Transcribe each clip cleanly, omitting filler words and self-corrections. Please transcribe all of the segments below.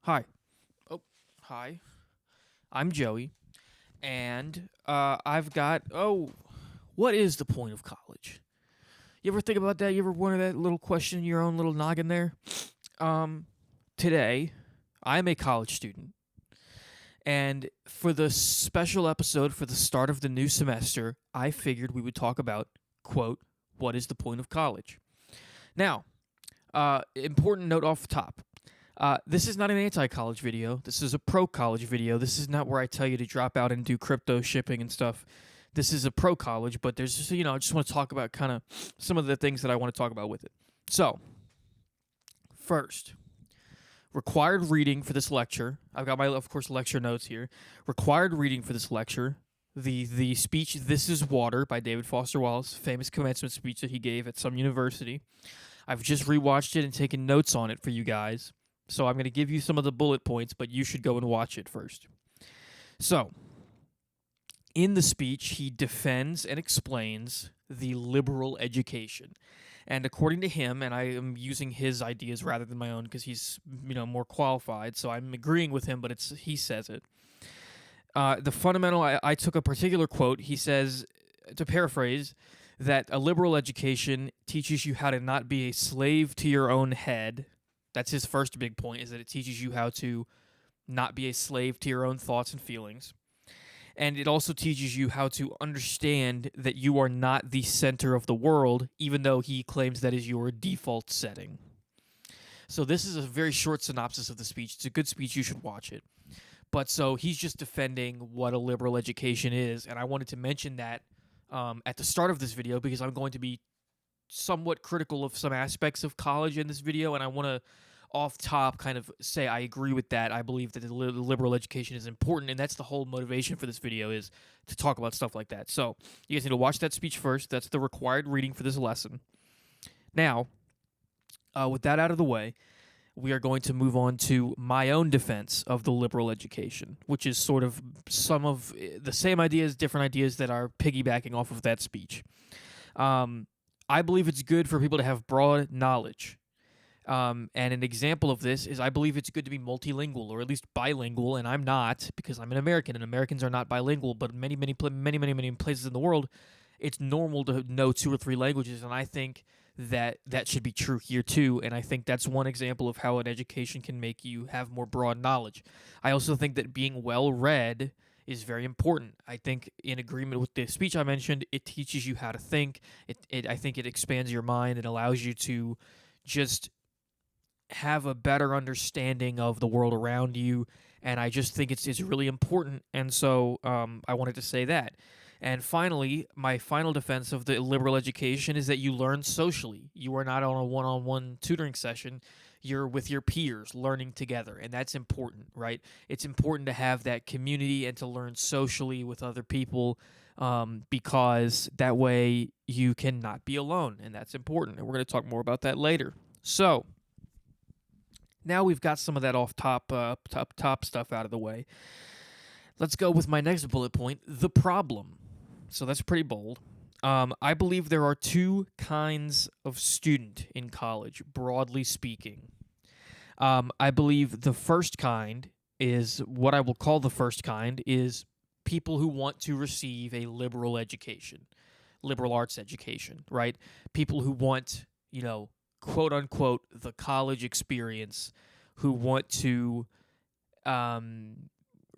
Hi. Oh, hi. I'm Joey, and I've got. What is the point of college? You ever think about that? You ever wonder that little question in your own little noggin there? Um, Today, I'm a college student, and for the special episode for the start of the new semester, I figured we would talk about, quote, what is the point of college? Now, important note off the top. This is not an anti-college video. This is a pro-college video. This is not where I tell you to drop out and do crypto shipping and stuff. This is a pro-college, but there's just, I just want to talk about kind of some of the things that I want to talk about with it. So, first, required reading for this lecture. I've got my, of course, lecture notes here. Required reading for this lecture. The speech "This Is Water" by David Foster Wallace, famous commencement speech that he gave at some university. I've just rewatched it and taken notes on it for you guys. So I'm going to give you some of the bullet points, but you should go and watch it first. So, in the speech, he defends and explains the liberal education. And according to him, and I am using his ideas rather than my own because he's more qualified, so I'm agreeing with him, but he says it. The fundamental, I took a particular quote. He says, to paraphrase, that a liberal education teaches you how to not be a slave to your own head. That's his first big point, is that it teaches you how to not be a slave to your own thoughts and feelings. And it also teaches you how to understand that you are not the center of the world, even though he claims that is your default setting. So this is a very short synopsis of the speech. It's a good speech. You should watch it. But so he's just defending what a liberal education is, and I wanted to mention that at the start of this video because I'm going to be somewhat critical of some aspects of college in this video, and I want to off top kind of say I agree with that. I believe that the liberal education is important, and that's the whole motivation for this video, is to talk about stuff like that. So you guys need to watch that speech first. That's the required reading for this lesson. Now, with that out of the way, we are going to move on to my own defense of the liberal education, which is sort of some of the same ideas, different ideas that are piggybacking off of that speech. I believe it's good for people to have broad knowledge. And an example of this is I believe it's good to be multilingual, or at least bilingual, and I'm not, because I'm an American, and Americans are not bilingual, but many places in the world, it's normal to know 2 or 3 languages, and I think that should be true here too, and I think that's one example of how an education can make you have more broad knowledge. I also think that being well-read is very important. I think, in agreement with the speech I mentioned, it teaches you how to think. I think it expands your mind and allows you to just have a better understanding of the world around you, and I just think it's really important, and so I wanted to say that. And finally, my final defense of the liberal education is that you learn socially. You are not on a one-on-one tutoring session. You're with your peers learning together, and that's important, right? It's important to have that community and to learn socially with other people, because that way you cannot be alone, and that's important, and we're going to talk more about that later. So, now we've got some of that off top stuff out of the way. Let's go with my next bullet point, the problem. So that's pretty bold. I believe there are 2 kinds of student in college, broadly speaking. I believe the first kind is, what I will call the first kind, is people who want to receive a liberal education, liberal arts education, right? People who want, quote unquote, the college experience, who want to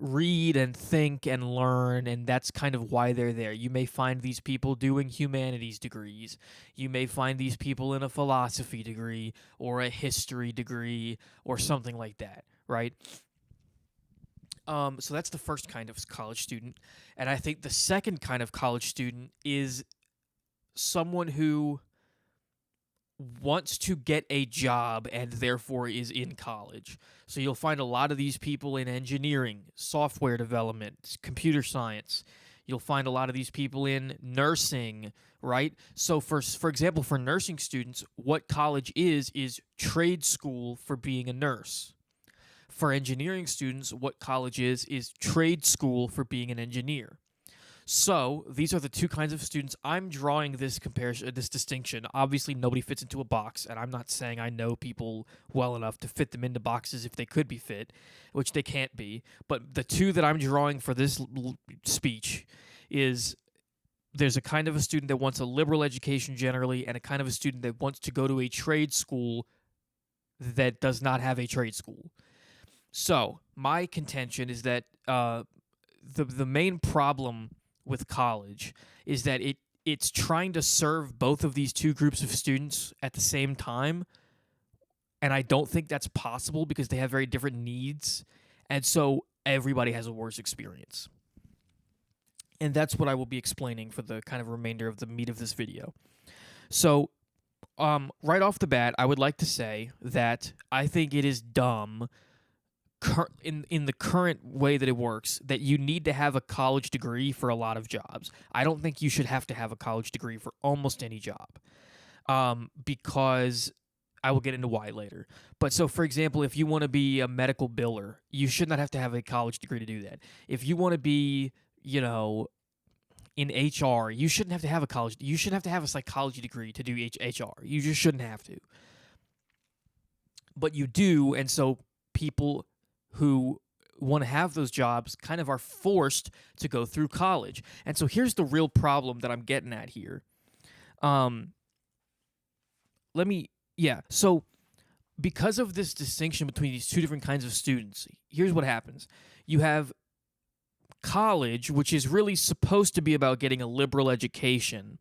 read and think and learn, and that's kind of why they're there. You may find these people doing humanities degrees. You may find these people in a philosophy degree or a history degree or something like that, right? So that's the first kind of college student. And I think the second kind of college student is someone who wants to get a job and therefore is in college. So you'll find a lot of these people in engineering, software development, computer science. You'll find a lot of these people in nursing, right? So for example, for nursing students, what college is trade school for being a nurse. For engineering students, what college is trade school for being an engineer. So these are the two kinds of students. I'm drawing this comparison, this distinction. Obviously, nobody fits into a box, and I'm not saying I know people well enough to fit them into boxes if they could be fit, which they can't be. But the two that I'm drawing for this speech is there's a kind of a student that wants a liberal education generally, and a kind of a student that wants to go to a trade school that does not have a trade school. So my contention is that the main problem with college is that it's trying to serve both of these two groups of students at the same time, and I don't think that's possible because they have very different needs, and so everybody has a worse experience. And that's what I will be explaining for the kind of remainder of the meat of this video. So right off the bat, I would like to say that I think it is dumb in the current way that it works, that you need to have a college degree for a lot of jobs. I don't think you should have to have a college degree for almost any job, because I will get into why later. But so, for example, if you want to be a medical biller, you should not have to have a college degree to do that. If you want to be, in HR, you shouldn't have to have a college. You shouldn't have to have a psychology degree to do HR. You just shouldn't have to. But you do, and so people who want to have those jobs kind of are forced to go through college. And so here's the real problem that I'm getting at here. So because of this distinction between these two different kinds of students, here's what happens. You have college, which is really supposed to be about getting a liberal education,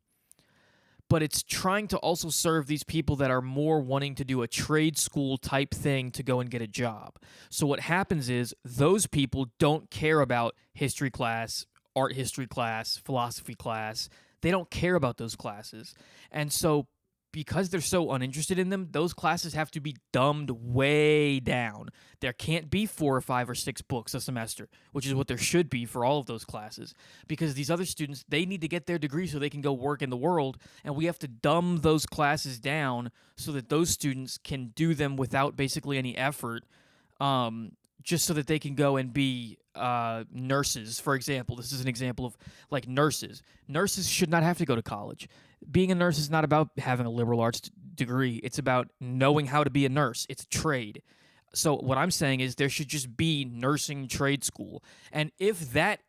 but it's trying to also serve these people that are more wanting to do a trade school type thing to go and get a job. So what happens is those people don't care about history class, art history class, philosophy class. They don't care about those classes. And so because they're so uninterested in them, those classes have to be dumbed way down. There can't be 4 or 5 or 6 books a semester, which is what there should be for all of those classes. Because these other students, they need to get their degree so they can go work in the world, and we have to dumb those classes down so that those students can do them without basically any effort, just so that they can go and be nurses, for example. This is an example of, like, nurses. Nurses should not have to go to college. Being a nurse is not about having a liberal arts degree. It's about knowing how to be a nurse. It's a trade. So what I'm saying is there should just be nursing trade school. And if that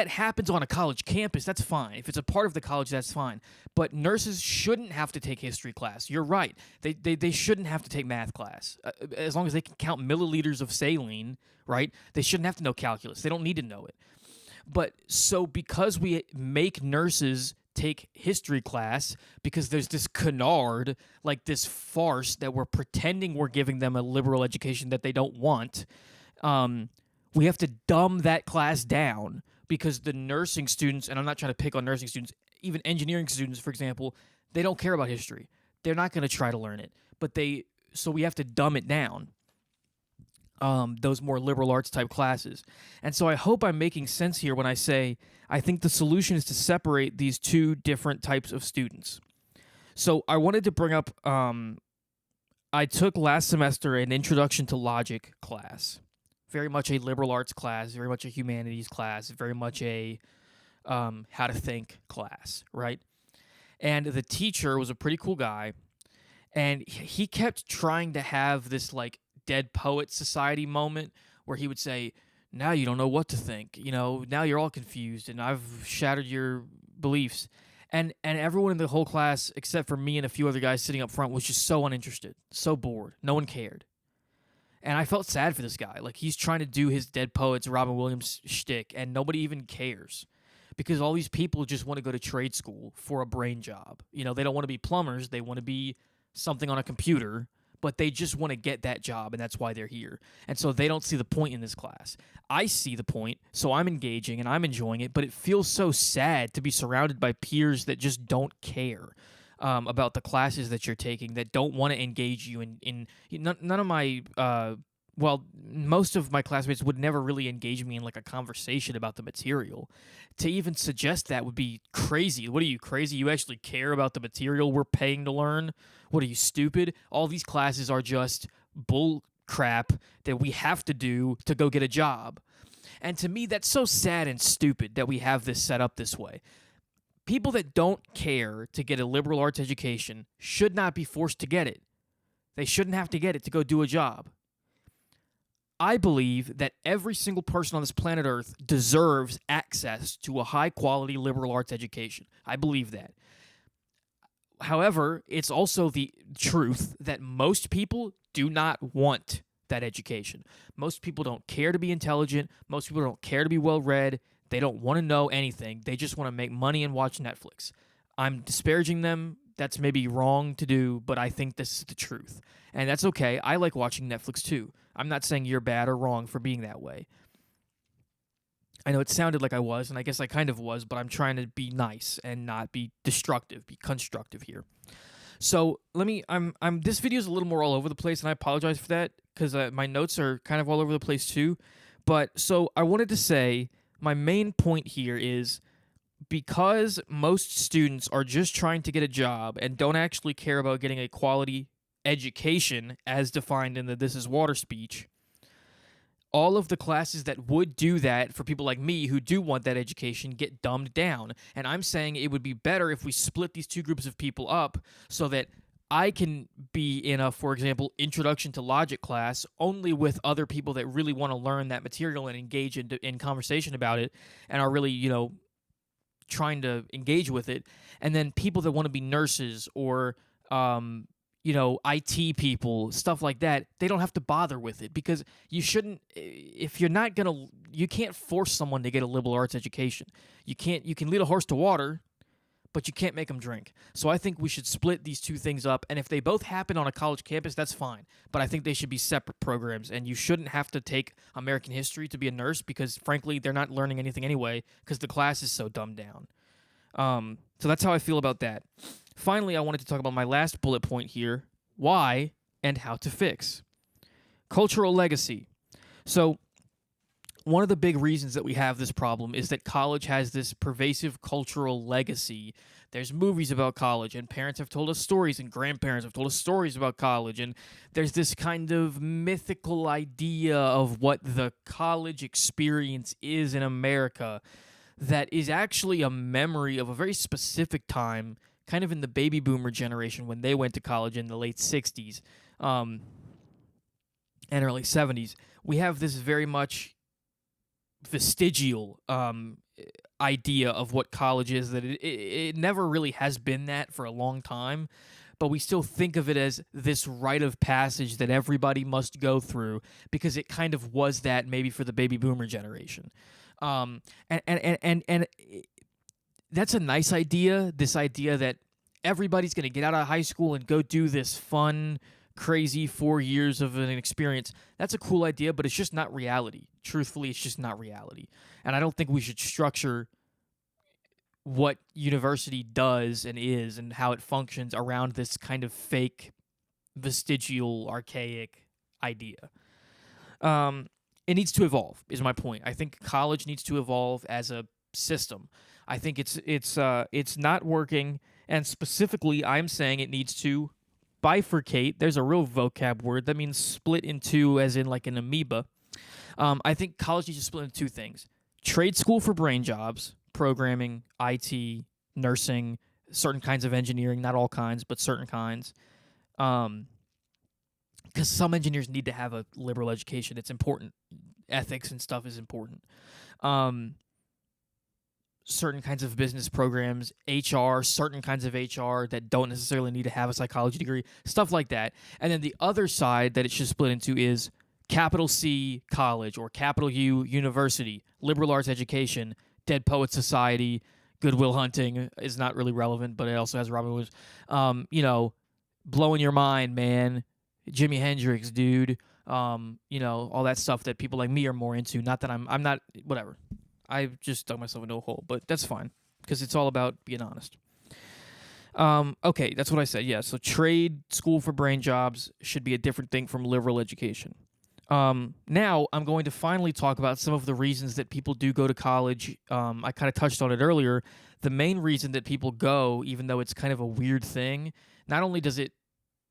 happens on a college campus, that's fine. If it's a part of the college, that's fine. But nurses shouldn't have to take history class. You're right. They shouldn't have to take math class. As long as they can count milliliters of saline, right? They shouldn't have to know calculus. They don't need to know it. But so because we make nurses take history class, because there's this canard, like this farce that we're pretending we're giving them a liberal education that they don't want, we have to dumb that class down because the nursing students, and I'm not trying to pick on nursing students, even engineering students, for example, they don't care about history. They're not going to try to learn it. So we have to dumb it down. Those more liberal arts type classes. And so I hope I'm making sense here when I say I think the solution is to separate these two different types of students. So I wanted to bring up, I took last semester an Introduction to Logic class. Very much a liberal arts class, very much a humanities class, very much a how to think class, right? And the teacher was a pretty cool guy, and he kept trying to have this, like, Dead Poet Society moment where he would say, now you don't know what to think. Now you're all confused, and I've shattered your beliefs. And everyone in the whole class, except for me and a few other guys sitting up front, was just so uninterested, so bored. No one cared. And I felt sad for this guy. Like, he's trying to do his Dead Poets, Robin Williams shtick, and nobody even cares. Because all these people just want to go to trade school for a brain job. They don't want to be plumbers. They want to be something on a computer, but they just want to get that job, and that's why they're here. And so they don't see the point in this class. I see the point, so I'm engaging, and I'm enjoying it, but it feels so sad to be surrounded by peers that just don't care about the classes that you're taking, that don't want to engage you in none of my most of my classmates would never really engage me in, like, a conversation about the material. To even suggest that would be crazy. What are you, crazy? You actually care about the material we're paying to learn? What are you, stupid? All these classes are just bull crap that we have to do to go get a job. And to me, that's so sad and stupid that we have this set up this way. People that don't care to get a liberal arts education should not be forced to get it. They shouldn't have to get it to go do a job. I believe that every single person on this planet Earth deserves access to a high-quality liberal arts education. I believe that. However, it's also the truth that most people do not want that education. Most people don't care to be intelligent. Most people don't care to be well-read. They don't want to know anything. They just want to make money and watch Netflix. I'm disparaging them. That's maybe wrong to do, but I think this is the truth. And that's okay. I like watching Netflix too. I'm not saying you're bad or wrong for being that way. I know it sounded like I was, and I guess I kind of was, but I'm trying to be nice and not be destructive, be constructive here. So this video is a little more all over the place, and I apologize for that because my notes are kind of all over the place too. But so I wanted to say my main point here is because most students are just trying to get a job and don't actually care about getting a quality education as defined in the This Is Water speech, all of the classes that would do that for people like me who do want that education get dumbed down. And I'm saying it would be better if we split these two groups of people up so that I can be in a, for example, introduction to logic class only with other people that really want to learn that material and engage in conversation about it and are really, trying to engage with it. And then people that want to be nurses or, IT people, stuff like that, they don't have to bother with it because you shouldn't, if you're not going to, you can't force someone to get a liberal arts education. You can lead a horse to water, but you can't make them drink. So I think we should split these two things up, and if they both happen on a college campus, that's fine. But I think they should be separate programs, and you shouldn't have to take American history to be a nurse because, frankly, they're not learning anything anyway because the class is so dumbed down. So that's how I feel about that. Finally, I wanted to talk about my last bullet point here, why and how to fix. Cultural legacy. So one of the big reasons that we have this problem is that college has this pervasive cultural legacy. There's movies about college, and parents have told us stories, and grandparents have told us stories about college, and there's this kind of mythical idea of what the college experience is in America that is actually a memory of a very specific time, kind of in the baby boomer generation when they went to college in the late 60s and early 70s. We have this very much vestigial idea of what college is, that it never really has been that for a long time, but we still think of it as this rite of passage that everybody must go through because it kind of was that maybe for the baby boomer generation. And that's a nice idea, this idea that everybody's going to get out of high school and go do this fun, crazy 4 years of an experience. That's a cool idea, but it's just not reality. Truthfully, it's just not reality. And I don't think we should structure what university does and is and how it functions around this kind of fake, vestigial, archaic idea. It needs to evolve, is my point. I think college needs to evolve as a system. I think it's not working, and specifically, I'm saying it needs to bifurcate. There's a real vocab word that means split in two, as in like an amoeba. I think college needs to split into two things: trade school for brain jobs, programming, IT, nursing, certain kinds of engineering, not all kinds, but certain kinds. Because some engineers need to have a liberal education. It's important. Ethics and stuff is important. Certain kinds of business programs, HR, certain kinds of HR that don't necessarily need to have a psychology degree, stuff like that. And then the other side that it should split into is capital C college or capital U university, liberal arts education, Dead Poet Society, Goodwill Hunting is not really relevant, but it also has Robin Williams. Blowing Your Mind, man. Jimi Hendrix, dude. All that stuff that people like me are more into. Not that I'm not, whatever. I just dug myself into a hole, but that's fine because it's all about being honest. Okay, that's what I said. Yeah, so trade school for brain jobs should be a different thing from liberal education. Now I'm going to finally talk about some of the reasons that people do go to college. I kind of touched on it earlier. The main reason that people go, even though it's kind of a weird thing, not only does it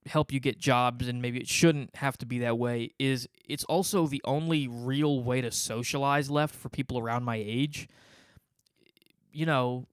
help you get jobs, and maybe it shouldn't have to be that way, is it's also the only real way to socialize left for people around my age. You know,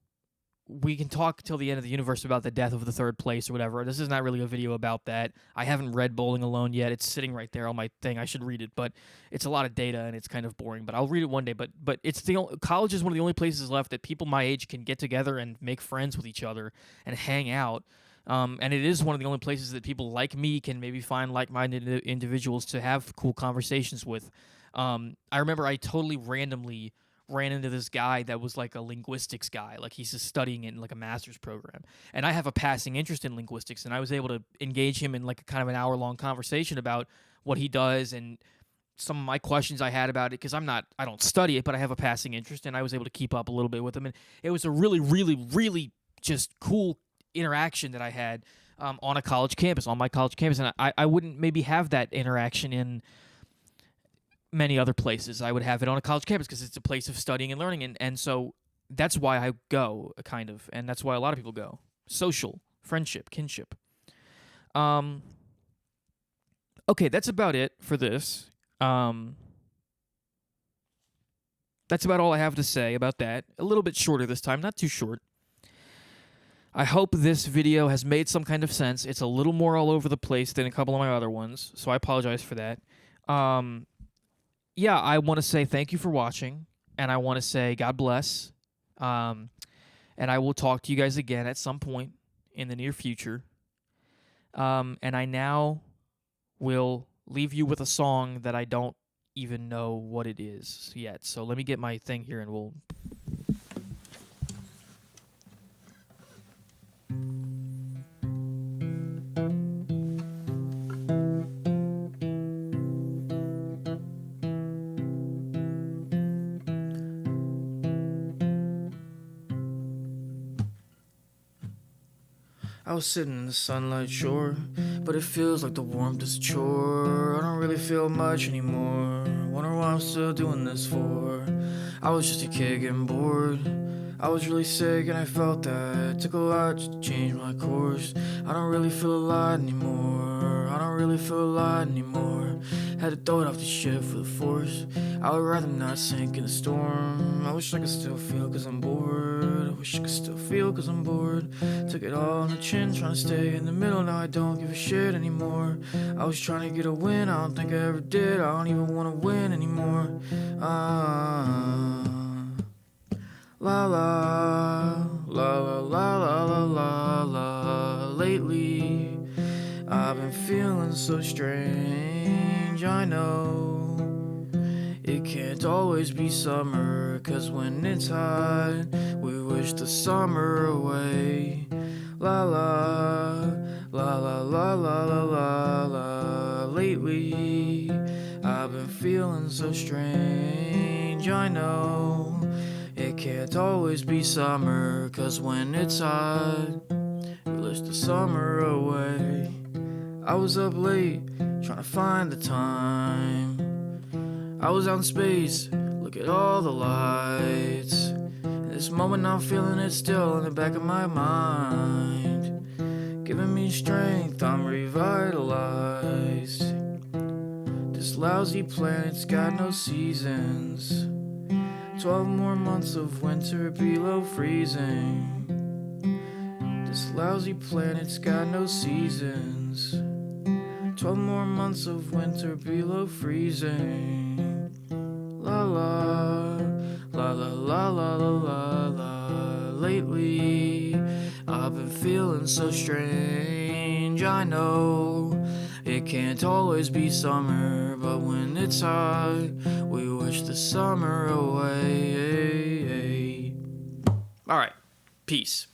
we can talk till the end of the universe about the death of the third place or whatever. This is not really a video about that. I haven't read Bowling Alone yet. It's sitting right there on my thing. I should read it, but it's a lot of data and it's kind of boring. But I'll read it one day. But it's college is one of the only places left that people my age can get together and make friends with each other and hang out. And it is one of the only places that people like me can maybe find like-minded individuals to have cool conversations with. I remember I totally randomly ran into this guy that was like a linguistics guy. Like he's just studying it in like a master's program. And I have a passing interest in linguistics, and I was able to engage him in like a kind of an hour-long conversation about what he does and some of my questions I had about it, because I don't study it, but I have a passing interest, and I was able to keep up a little bit with him. And it was a really, really, really just cool interaction that I had on a college campus, on my college campus. And I wouldn't maybe have that interaction in many other places. I would have it on a college campus because it's a place of studying and learning, and so that's why I go, kind of, and that's why a lot of people go. Social, friendship, kinship. Okay, that's about it for this. That's about all I have to say about that. A little bit shorter this time, not too short. I hope this video has made some kind of sense. It's a little more all over the place than a couple of my other ones, so I apologize for that. Yeah, I want to say thank you for watching, and I want to say God bless, and I will talk to you guys again at some point in the near future. And I now will leave you with a song that I don't even know what it is yet. So let me get my thing here, and we'll... I was sitting in the sunlight, sure, but it feels like the warmth is a chore. I don't really feel much anymore. Wonder what I'm still doing this for. I was just a kid getting bored. I was really sick and I felt that. It took a lot to change my course. I don't really feel alive anymore. I don't really feel alive anymore. Had to throw it off the ship for the force. I would rather not sink in the storm. I wish I could still feel cause I'm bored. I wish I could still feel cause I'm bored. Took it all on the chin, trying to stay in the middle. Now I don't give a shit anymore. I was trying to get a win, I don't think I ever did. I don't even want to win anymore. La la, la la la la la la la. Lately, I've been feeling so strange. I know it can't always be summer, cause when it's hot, we wish the summer away. La la, la la la la la la la. Lately, I've been feeling so strange. I know it can't always be summer, cause when it's hot, we wish the summer away. I was up late, trying to find the time. I was out in space, look at all the lights. In this moment I'm feeling it still in the back of my mind, giving me strength, I'm revitalized. This lousy planet's got no seasons. 12 more months of winter below freezing. This lousy planet's got no seasons. 12 more months of winter below freezing. La la, la la la la la la la. Lately, I've been feeling so strange. I know it can't always be summer, but when it's hot, we wish the summer away. All right, peace.